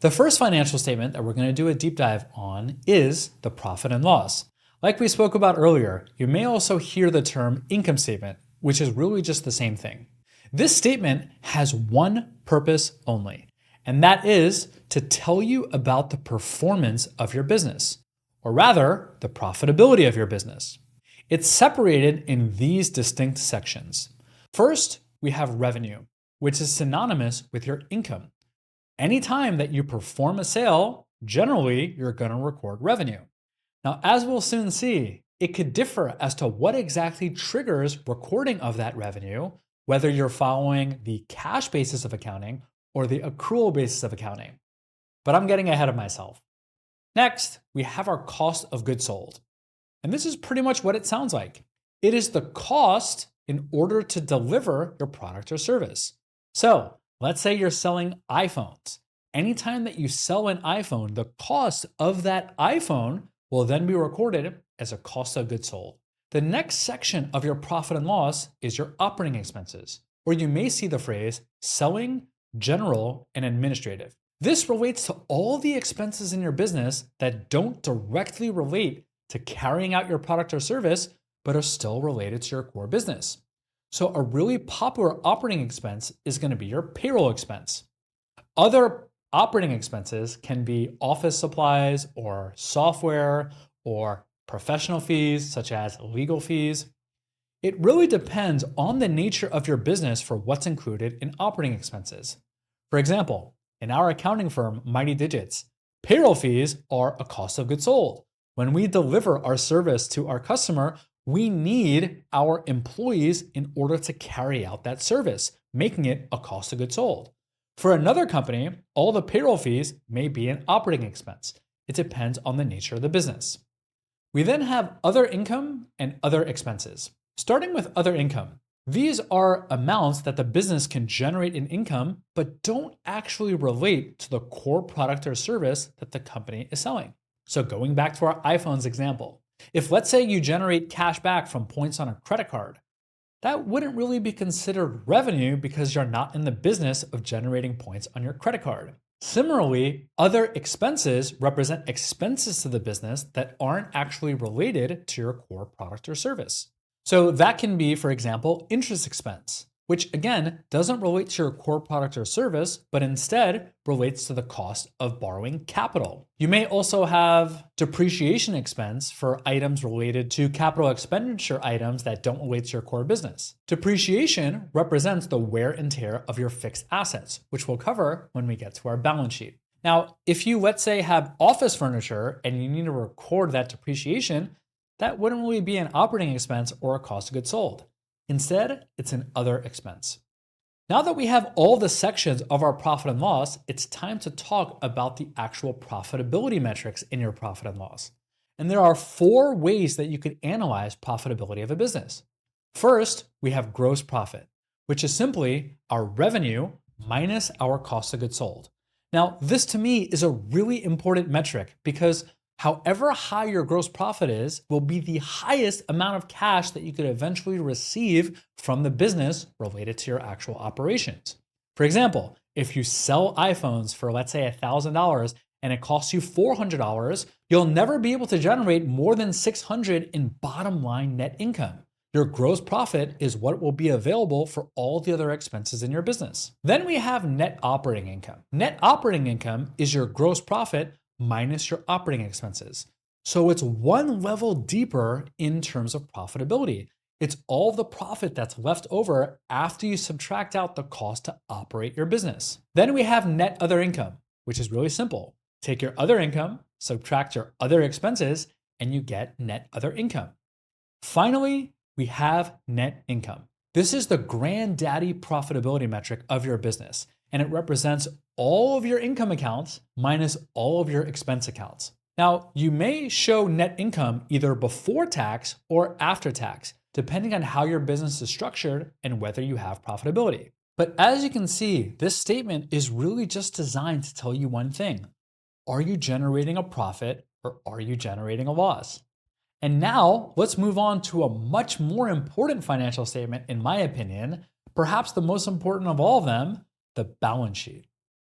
The first financial statement that we're going to do a deep dive on is the profit and loss. Like we spoke about earlier, you may also hear the term income statement, which is really just the same thing. This statement has one purpose only, and that is to tell you about the performance of your business, or rather, the profitability of your business. It's separated in these distinct sections. First, we have revenue, which is synonymous with your income. Anytime that you perform a sale, generally you're going to record revenue. Now, as we'll soon see, it could differ as to what exactly triggers recording of that revenue, whether you're following the cash basis of accounting or the accrual basis of accounting. But I'm getting ahead of myself. Next, we have our cost of goods sold. And this is pretty much what it sounds like. It is the cost in order to deliver your product or service. So, let's say you're selling iPhones. Anytime that you sell an iPhone, the cost of that iPhone will then be recorded as a cost of goods sold. The next section of your profit and loss is your operating expenses, where you may see the phrase selling, general, and administrative. This relates to all the expenses in your business that don't directly relate to carrying out your product or service, but are still related to your core business. So a really popular operating expense is going to be your payroll expense. Other operating expenses can be office supplies or software or professional fees such as legal fees. It really depends on the nature of your business for what's included in operating expenses. For example, in our accounting firm, Mighty Digits, payroll fees are a cost of goods sold. When we deliver our service to our customer, we need our employees in order to carry out that service, making it a cost of goods sold. For another company, all the payroll fees may be an operating expense. It depends on the nature of the business. We then have other income and other expenses. Starting with other income, these are amounts that the business can generate in income, but don't actually relate to the core product or service that the company is selling. So going back to our iPhones example, if let's say you generate cash back from points on a credit card, that wouldn't really be considered revenue because you're not in the business of generating points on your credit card. Similarly, other expenses represent expenses to the business that aren't actually related to your core product or service. So that can be, for example, interest expense, which again doesn't relate to your core product or service, but instead relates to the cost of borrowing capital. You may also have depreciation expense for items related to capital expenditure items that don't relate to your core business. Depreciation represents the wear and tear of your fixed assets, which we'll cover when we get to our balance sheet. Now, if you, let's say, have office furniture and you need to record that depreciation, that wouldn't really be an operating expense or a cost of goods sold. Instead, it's an other expense. Now that we have all the sections of our profit and loss, it's time to talk about the actual profitability metrics in your profit and loss. And there are 4 ways that you could analyze profitability of a business. First, we have gross profit, which is simply our revenue minus our cost of goods sold. Now, this to me is a really important metric because however high your gross profit is will be the highest amount of cash that you could eventually receive from the business related to your actual operations. For example, if you sell iPhones for, let's say, $1,000 and it costs you $400, you'll never be able to generate more than $600 in bottom line net income. Your gross profit is what will be available for all the other expenses in your business. Then we have net operating income. Net operating income is your gross profit minus your operating expenses. So it's one level deeper in terms of profitability. It's all the profit that's left over after you subtract out the cost to operate your business. Then we have net other income, which is really simple. Take your other income, subtract your other expenses, and you get net other income. Finally, we have net income. This is the granddaddy profitability metric of your business, and it represents all of your income accounts minus all of your expense accounts. Now, you may show net income either before tax or after tax, depending on how your business is structured and whether you have profitability. But as you can see, this statement is really just designed to tell you one thing. Are you generating a profit or are you generating a loss? And now let's move on to a much more important financial statement, in my opinion, perhaps the most important of all of them, the balance sheet.